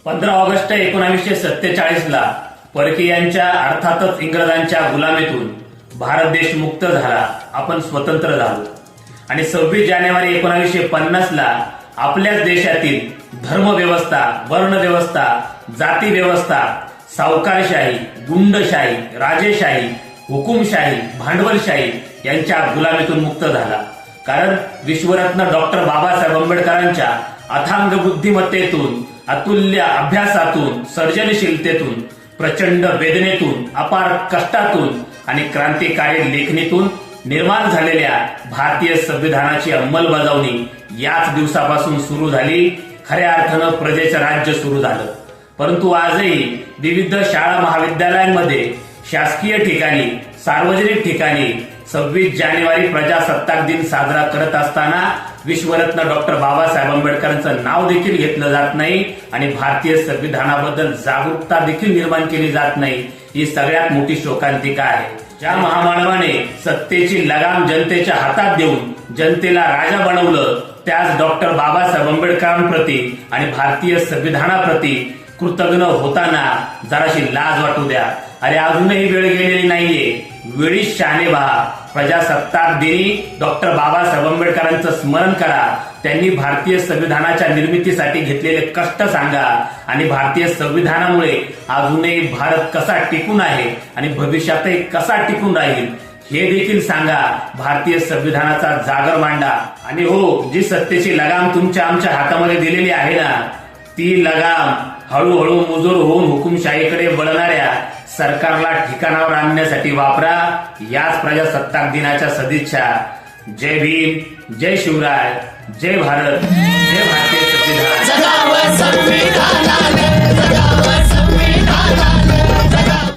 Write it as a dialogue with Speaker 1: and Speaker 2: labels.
Speaker 1: 15 August 1947 ला परकीयांच्या अर्थातच इंग्रजांच्या गुलामीतून भारत देश मुक्त झाला, आपण स्वतंत्र झालो. आणि 26 जानेवारी 1950 ला आपल्याच देशातील धर्मव्यवस्था, वर्णव्यवस्था, जाती व्यवस्था, सावकारशाही, गुंडशाही, राजेशाही, हुकुमशाही, भांडवलशाही यांच्या गुलामीतून मुक्त झाला. कारण विश्वरत्न डॉक्टर बाबासाहेब आंबेडकरांच्या अथांग बुद्धिमत्तेतून, अतुल्य अभ्यासातून, सर्जनशीलतेतून, प्रचंड वेदनेतून, अपार कष्टातून आणि क्रांतिकारी लेखणीतून निर्माण झालेल्या भारतीय संविधानाची अंमलबजावणी याच दिवसापासून सुरू झाली. खऱ्या अर्थानं प्रजेचं राज्य सुरू झालं. परंतु आजही विविध शाळा महाविद्यालयांमध्ये, शासकीय ठिकाणी, सार्वजनिक ठिकाणी 26 जानेवारी प्रजासत्ताक दिन साजरा करत असताना विश्वरत्न डॉक्टर बाबासाहेब आंबेडकरांचं नाव देखील घेतलं जात नाही आणि भारतीय संविधानाबद्दल जागरूकता देखील निर्माण केली जात नाही. ही सगळ्यात मोठी शोकांतिका आहे. ज्या महामानवाने सत्तेची लगाम जनतेच्या हातात देऊन जनतेला राजा बनवलं, त्याच डॉक्टर बाबासाहेब आंबेडकरांप्रती आणि भारतीय संविधानाप्रती कृतज्ञ होताना जराशी लाज वाटू द्या. अरे अजूनही वेळ गेलेली नाहीये. वेळीच शहाणे व्हा. प्रजासत्ताक दिनी डॉक्टर बाबासाहेब आंबेडकरांचं स्मरण करा. त्यांनी भारतीय संविधानाच्या निर्मितीसाठी घेतलेले कष्ट सांगा आणि भारतीय संविधानामुळे अजूनही भारत कसा टिकून आहे आणि भविष्यातही कसा टिकून राहील हे देखील सांगा. भारतीय संविधानाचा जागर मांडा. आणि हो, जी सत्तेची लगाम तुमच्या आमच्या हातामध्ये दिलेली आहे ना, ती लगाम हळूहळू मुजोर होऊन हुकुमशाहीकडे वळणाऱ्या सरकारला ठिकाणावर आणण्यासाठी वापरा. याच प्रजासत्ताक दिनाच्या सदिच्छा. जय भीम, जय शिवराय, जय भारत, जय भारतीय संविधान.